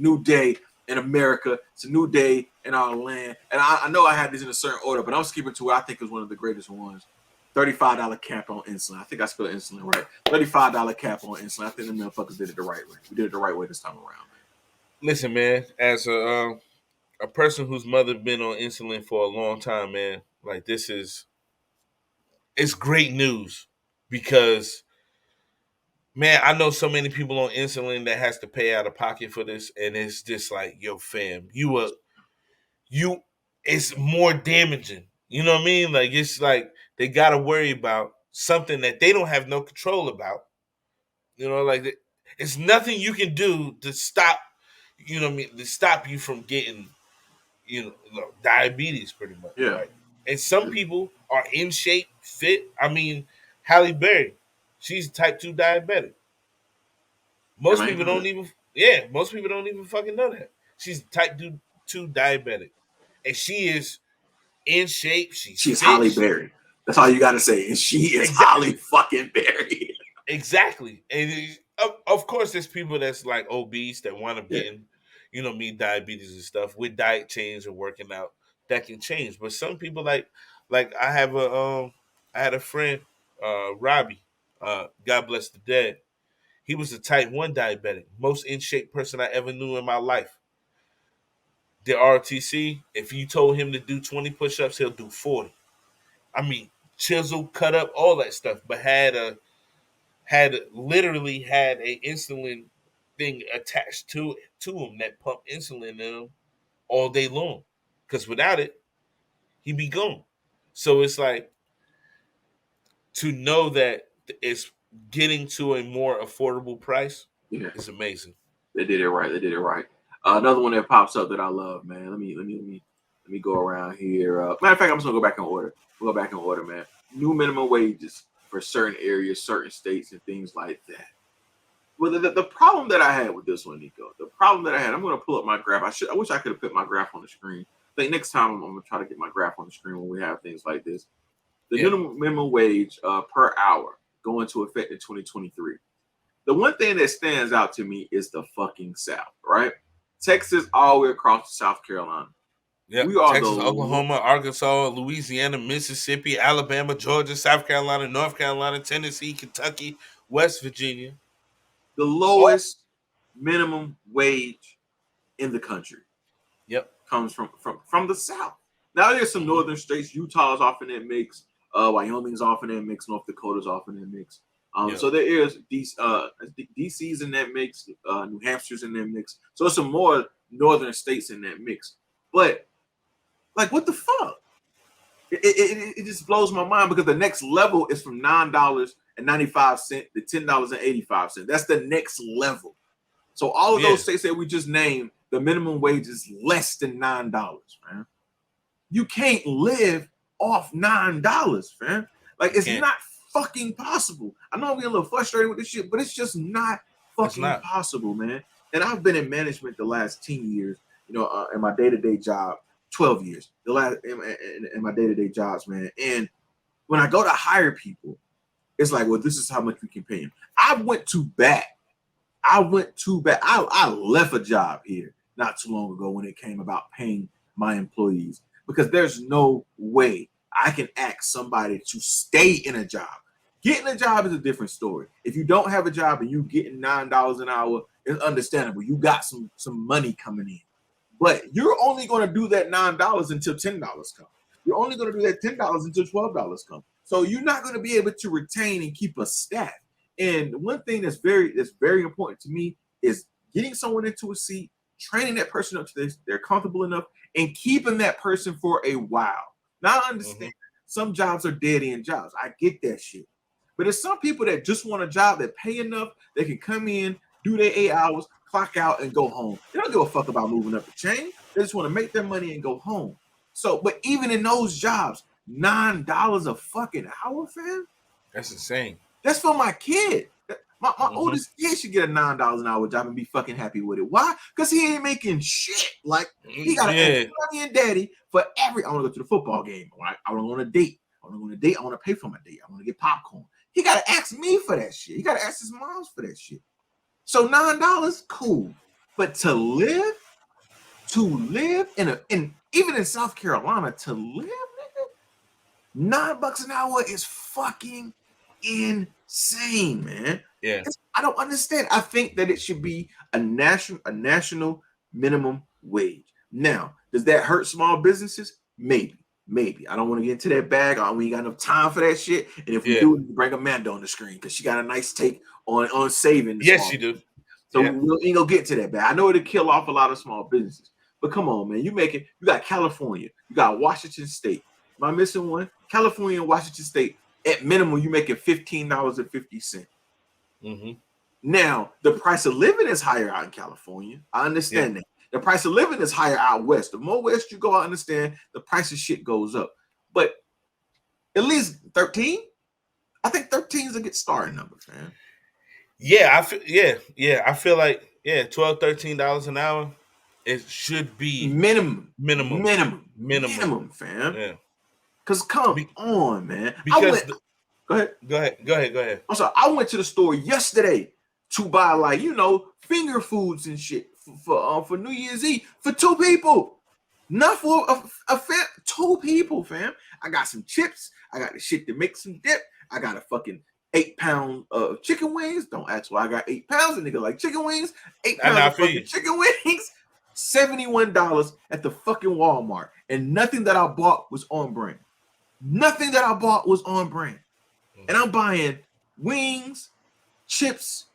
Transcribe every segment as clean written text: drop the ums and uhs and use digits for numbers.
new day in America. It's a new day in our land. And I know I had these in a certain order, but I'm skipping to what I think is one of the greatest ones. $35 cap on insulin. I think I spelled insulin right. $35 cap on insulin. I think the motherfuckers did it the right way. We did it the right way this time around, man. Listen, man, as a person whose mother been on insulin for a long time, man, like it's great news because man, I know so many people on insulin that has to pay out of pocket for this, and it's just like, yo, fam, you it's more damaging. You know what I mean? Like it's like they gotta worry about something that they don't have no control about. You know, like it's nothing you can do to stop. You know what I mean? To stop you from getting diabetes, pretty much. Yeah. Right? And some people are in shape, fit. I mean, Halle Berry, she's type 2 diabetic. Most people don't even. Yeah, most people don't even fucking know that she's type 2 diabetic, and she is in shape. She's fit. Halle Berry. That's all you got to say. And she is Halle fucking Berry. Exactly. And of course, there's people that's like obese that want to getting, diabetes and stuff with diet change and working out that can change. But some people like I have I had a friend, Robbie, God bless the dead. He was a type 1 diabetic, most in shape person I ever knew in my life. The RTC, if you told him to do 20 push-ups, he'll do 40. I mean, chisel, cut up, all that stuff, but literally had a insulin thing attached to him that pumped insulin in him all day long. Because without it, he'd be gone. So it's like to know that it's getting to a more affordable price is amazing. They did it right. Another one that pops up that I love, man. Let me go around here. Matter of fact, I'm just gonna go back in order. We'll go back in order, man. New minimum wages for certain areas, certain states, and things like that. Well, the problem that I had with this one, Nico, I'm going to pull up my graph. I wish I could have put my graph on the screen. I think next time I'm going to try to get my graph on the screen when we have things like this. The minimum wage per hour going into effect in 2023. The one thing that stands out to me is the fucking South, right? Texas all the way across to South Carolina. Yeah, Texas, Oklahoma, Arkansas, Louisiana, Mississippi, Alabama, Georgia, South Carolina, North Carolina, Tennessee, Kentucky, West Virginia. The lowest minimum wage in the country. Yep. Comes from the South. Now there's some northern states. Utah's off in that mix. Wyoming's off in that mix. North Dakota's off in that mix. So there is DC's in that mix. New Hampshire's in that mix. So there's some more northern states in that mix. But like, what the fuck? It just blows my mind because the next level is from $9.95 to $10.85. That's the next level. So all of those states that we just named, the minimum wage is less than $9, man. You can't live off $9, man. Like, it's not fucking possible. I know I'm getting a little frustrated with this shit, but it's just not fucking possible, man. And I've been in management the last 10 years, in my day-to-day job, 12 years, in my day-to-day jobs, man. And when I go to hire people, it's like, well, this is how much we can pay them. I went too bad. I left a job here not too long ago when it came about paying my employees because there's no way I can ask somebody to stay in a job. Getting a job is a different story. If you don't have a job and you getting $9 an hour, it's understandable. You got some money coming in. But you're only going to do that $9 until $10 come. You're only going to do that $10 until $12 come. So you're not going to be able to retain and keep a staff. And one thing that's very important to me is getting someone into a seat, training that person up to they're comfortable enough, and keeping that person for a while. Now I understand some jobs are dead-end jobs. I get that shit. But there's some people that just want a job that pay enough, they can come in, do their 8 hours, clock out, and go home. They don't give a fuck about moving up the chain. They just want to make their money and go home. So, but even in those jobs, $9 a fucking hour, fam? That's insane. That's for my kid. My oldest kid should get a $9 an hour job and be fucking happy with it. Why? Because he ain't making shit. Like, he got to ask mommy and daddy for I want to go to the football game. Right? I want to go on a date. I want to pay for my date. I want to get popcorn. He got to ask me for that shit. He got to ask his moms for that shit. So $9, cool. But to live in even in South Carolina, to live, nigga, $9 an hour is fucking insane, man. Yeah. I don't understand. I think that it should be a national minimum wage. Now, does that hurt small businesses? Maybe. I don't want to get into that bag. We ain't got enough time for that shit. And if we do, we bring Amanda on the screen because she got a nice take on saving. Yes, you do. So we ain't gonna get to that bag. I know it'll kill off a lot of small businesses, but come on, man. You got California, you got Washington State. Am I missing one? California and Washington State, at minimum, you making $15.50. Mm-hmm. Now, the price of living is higher out in California. I understand that. The price of living is higher out west. The more west you go, I understand the price of shit goes up. But at least 13? I think 13 is a good starting number, man. Yeah, I feel like $12, $13 an hour. It should be minimum, fam. Yeah. Cause come on, man. Because go ahead. I'm sorry. I went to the store yesterday to buy finger foods and shit for New Year's Eve for 2 people. Not for a 2 people, fam. I got some chips. I got the shit to make some dip. I got a fucking 8-pound of chicken wings. Don't ask why I got 8 pounds. A nigga like chicken wings. 8 pounds of fucking chicken wings. $71 at the fucking Walmart. And nothing that I bought was on brand. And I'm buying wings, chips,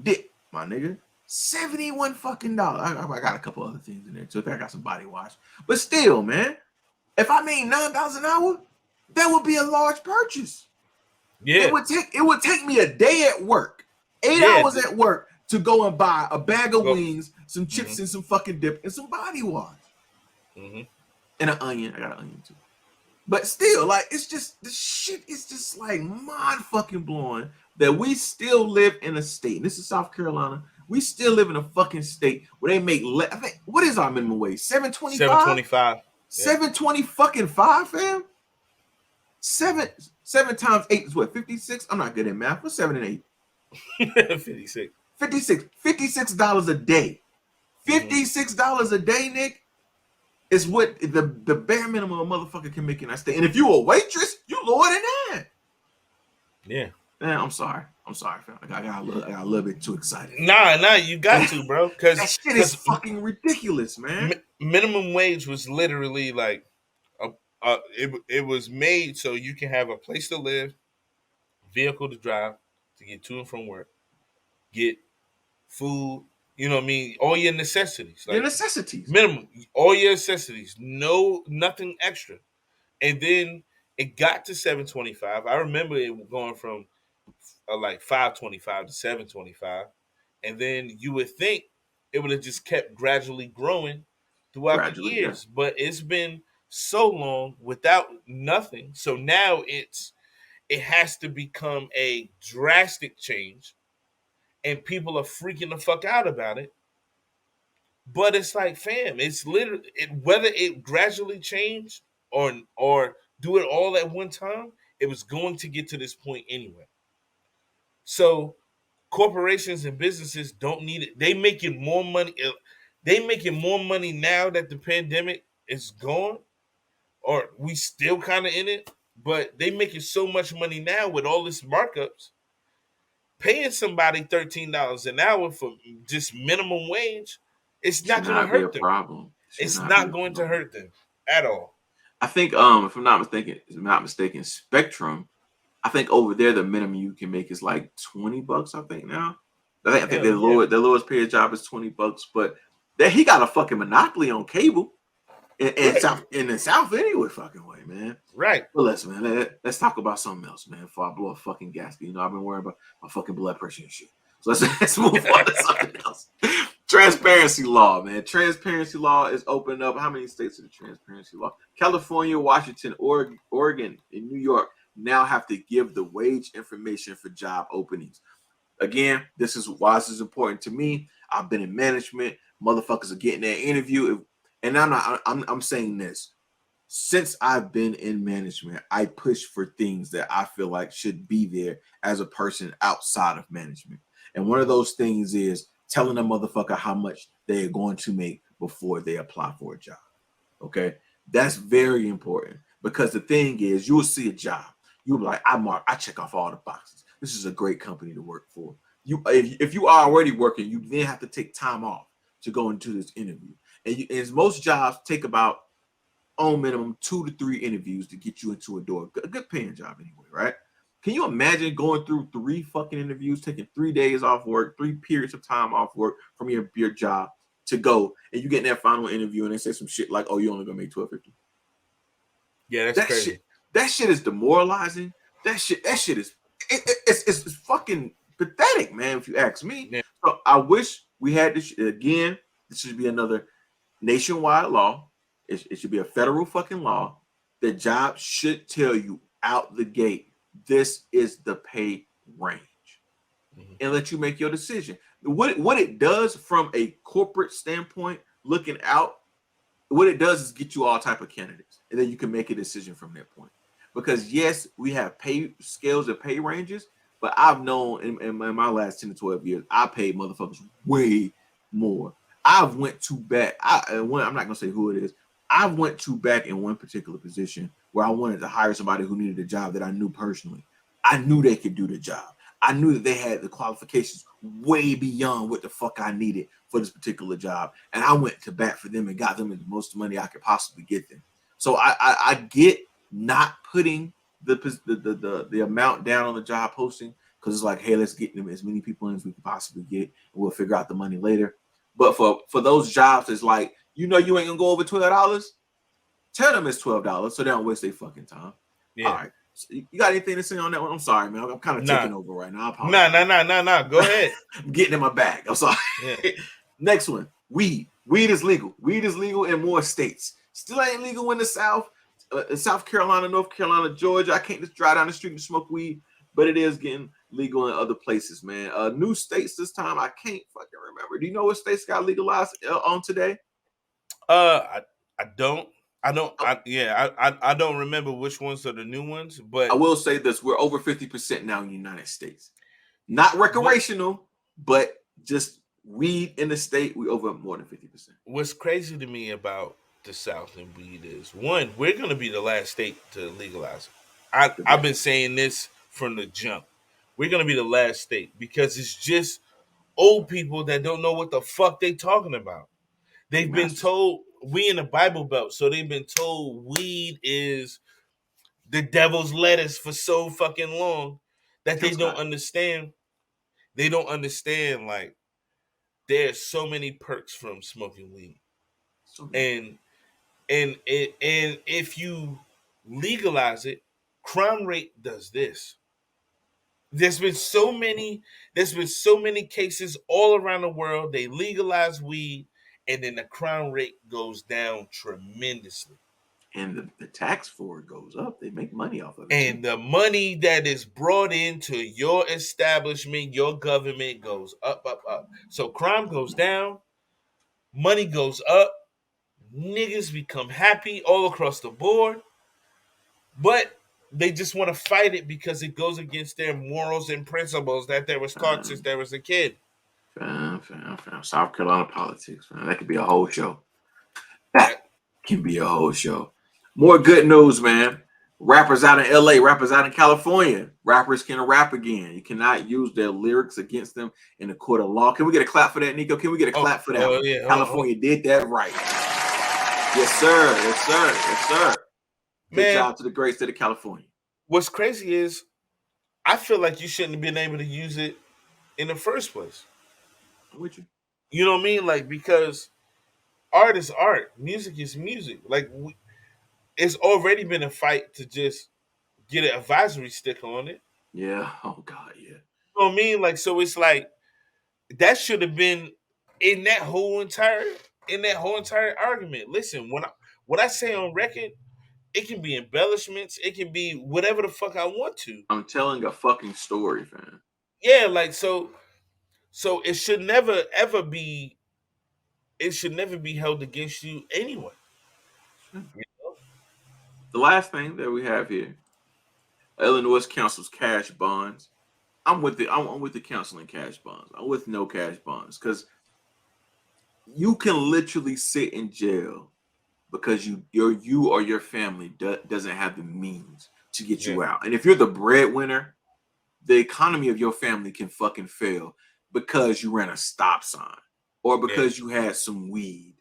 dip, my nigga. $71 fucking dollars. I got a couple other things in there too. I got some body wash. But still, man, if I made $9 an hour, that would be a large purchase. Yeah. It would take me a day at work, 8 hours at work to go and buy a bag of wings, some chips, and some fucking dip, and some body wash. And an onion. I got an onion too. But still, it's just, this shit is just mind fucking blowing that we still live in a state. And this is South Carolina. We still live in a fucking state where they make I think, what is our minimum wage? $7.25? $7.25. $7.20 fucking 5, fam? 7 times 8 is what? 56? I'm not good at math. What's 7 and 8? 56. $56 a day. $56 a day, Nick, is what the bare minimum a motherfucker can make in that state. And if you a waitress, you lower than that. Yeah. Man, I'm sorry, fam. I got a little bit too excited. Nah, you got to, bro. Because that shit is fucking ridiculous, man. Minimum wage was literally it was made so you can have a place to live, vehicle to drive, to get to and from work, get food, you know what I mean? All your necessities. Your necessities. Minimum. All your necessities. Nothing extra. And then it got to $7.25. I remember it going from $5.25 to $7.25. And then you would think it would have just kept gradually growing throughout the years. Yeah. But it's been so long without nothing. So now it has to become a drastic change. And people are freaking the fuck out about it. But it's like, fam, it's literally whether it gradually changed or do it all at one time, it was going to get to this point anyway. So corporations and businesses don't need it. They making more money. They making more money now that the pandemic is gone, or we still kind of in it. But they making so much money now with all this markups. Paying somebody $13 an hour for just minimum wage, it's not going to hurt them. Problem. It's not going to hurt them at all. I think, if I'm not mistaken, Spectrum, I think over there the minimum you can make is like $20. I think now. I think their lowest paid job is $20, but he got a fucking monopoly on cable in the South anyway. Fucking way, man. Right. But let's talk about something else, man. Before I blow a fucking gasket, I've been worried about my fucking blood pressure and shit. So let's move on to something else. Transparency law, man. Transparency law is opened up. How many states are the transparency law? California, Washington, Oregon, and New York now have to give the wage information for job openings. Again, this is why this is important to me. I've been in management. Motherfuckers are getting their interview. And I'm saying this. Since I've been in management, I push for things that I feel like should be there as a person outside of management. And one of those things is telling a motherfucker how much they are going to make before they apply for a job. Okay, that's very important because the thing is, you will see a job, you'll be like, I check off all the boxes. This is a great company to work for. If you are already working, you then have to take time off to go into this interview, and most jobs take about on minimum 2 to 3 interviews to get you into a door. A good paying job anyway, right? Can you imagine going through 3 fucking interviews, taking 3 days off work, 3 periods of time off work from your job to go, and you get in that final interview and they say some shit like, "Oh, you only gonna make $12.50." Yeah, that's crazy. That shit is demoralizing. That shit is it's fucking pathetic, man. If you ask me, Yeah. so I wish we had this again. This should be another nationwide law. It should be a federal fucking law. The job should tell you out the gate, this is the pay range, and let you make your decision. What it does from a corporate standpoint, looking out, what it does is get you all type of candidates, and then you can make a decision from that point. Because yes, we have pay scales and pay ranges, but I've known in my last 10 to 12 years, I paid motherfuckers way more. I've went to back. I'm not gonna say who it is. I went to back in one particular position where I wanted to hire somebody who needed a job that I knew personally. I knew they could do the job. I knew that they had the qualifications way beyond what the fuck I needed for this particular job. And I went to bat for them and got them the most money I could possibly get them. So I get not putting the amount down on the job posting because it's like, hey, let's get them as many people in as we can possibly get, and we'll figure out the money later. But for those jobs, it's like, you ain't gonna go over $12. Tell them it's $12 so they don't waste their fucking time. Yeah. All right. So you got anything to say on that one? I'm sorry, man. I'm kind of taking over right now. Nah. Go ahead. I'm getting in my bag. I'm sorry. Yeah. Next one. Weed. Weed is legal. Weed is legal in more states. Still ain't legal in the South. South Carolina, North Carolina, Georgia. I can't just drive down the street and smoke weed, but it is getting legal in other places, man. New states this time. I can't fucking remember. Do you know what states got legalized on today? I don't. I don't remember which ones are the new ones, but I will say this: we're over 50% now in the United States. Not recreational, but just weed in the state. We over more than 50%. What's crazy to me about the South and weed is, one, we're going to be the last state to legalize it. I've been saying this from the jump. We're going to be the last state because it's just old people that don't know what the fuck they talking about. They've been told, we in the Bible Belt, so they've been told weed is the devil's lettuce for so fucking long that they don't understand. They don't understand, like, there's so many perks from smoking weed. And if you legalize it, crime rate does this. There's been so many cases all around the world. They legalize weed, and then the crime rate goes down tremendously. And the tax for it goes up. They make money off of it. And the money that is brought into your establishment, your government, goes up, up, up. So crime goes down, money goes up, niggas become happy all across the board, but they just want to fight it because it goes against their morals and principles that they was taught since they was a kid. South Carolina politics, man. That could be a whole show. That can be a whole show. More good news, man. Rappers out in LA, rappers out in California. Rappers can rap again. You cannot use their lyrics against them in the court of law. Can we get a clap for that, Nico? Can we get a clap for that? Yeah. California did that right. Yes, sir. Yes, sir. Yes, sir. Good job to the great state of California. What's crazy is I feel like you shouldn't have been able to use it in the first place. I'm with you. You know what I mean? Like, because art is art. Music is music. Like, it's already been a fight to just get an advisory sticker on it. Yeah. Oh, God, yeah. You know what I mean? Like, so it's like, that should have been in that whole entire argument. Listen, what I say on record, it can be embellishments. It can be whatever the fuck I want to. I'm telling a fucking story, fam. Yeah, like, so it should never ever be. It should never be held against you anyway. You know? The last thing that we have here, Illinois council's cash bonds. I'm with the council in cash bonds. I'm with no cash bonds because you can literally sit in jail because you or your family doesn't have the means to get Yeah, you out. And if you're the breadwinner, the economy of your family can fucking fail because you ran a stop sign or yeah, because you had some weed.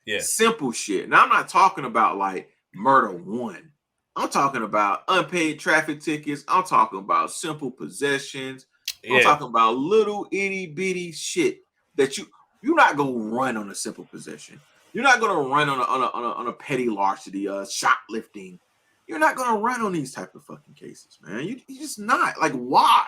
yeah, Simple shit. Now I'm not talking about like murder one. I'm talking about unpaid traffic tickets. I'm talking about simple possessions. I'm yeah, talking about little itty bitty shit that you're not gonna run on a simple possession. You're not gonna run on a petty larceny, shoplifting. You're not gonna run on these type of fucking cases, man. You just not. Like, why?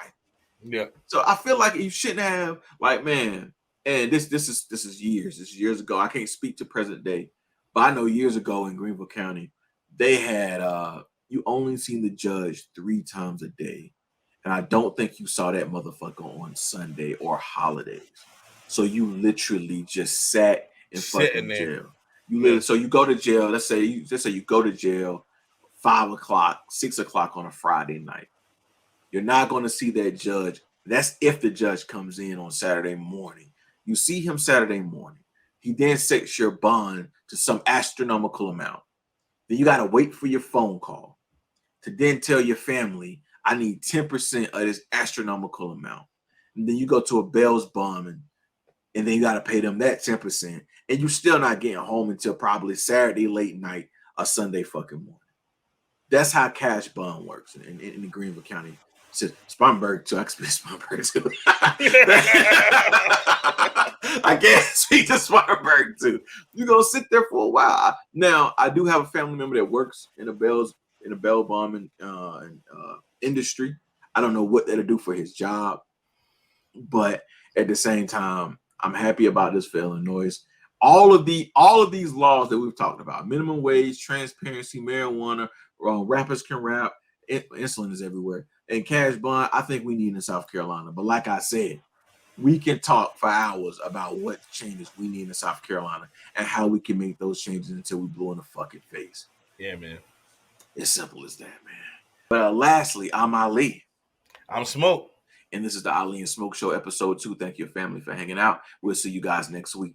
yeah, So I feel like you shouldn't have, like, man. And this is years. This is years ago. I can't speak to present day, but I know years ago in Greenville County, they had you only seen the judge 3 times a day, and I don't think you saw that motherfucker on Sunday or holidays. So you literally just sat in sitting fucking there. jail. You Yeah, literally, so you go to jail. Let's say you go to jail 5 o'clock, 6 o'clock on a Friday night. You're not going to see that judge. That's if the judge comes in on Saturday morning. You see him Saturday morning. He then sets your bond to some astronomical amount. Then you got to wait for your phone call to then tell your family, I need 10% of this astronomical amount. And then you go to a bail's bond and then you got to pay them that 10%. And you're still not getting home until probably Saturday late night or Sunday fucking morning. That's how cash bond works in the Greenville County. Spartanburg too. I can speak Spartanburg too. I can't speak to Spartanburg too. You're gonna sit there for a while. Now, I do have a family member that works in a bail bombing industry. I don't know what that'll do for his job, but at the same time, I'm happy about this for Illinois. All of these laws that we've talked about: minimum wage, transparency, marijuana, rappers can rap, insulin is everywhere, and cash bond. I think we need in South Carolina. But like I said, we can talk for hours about what changes we need in South Carolina and how we can make those changes until we blow in the fucking face. yeah, man. As simple as that, man. But lastly, I'm Ali. I'm Smoke. And this is the Ali and Smoke Show, episode 2. Thank you, family, for hanging out. We'll see you guys next week.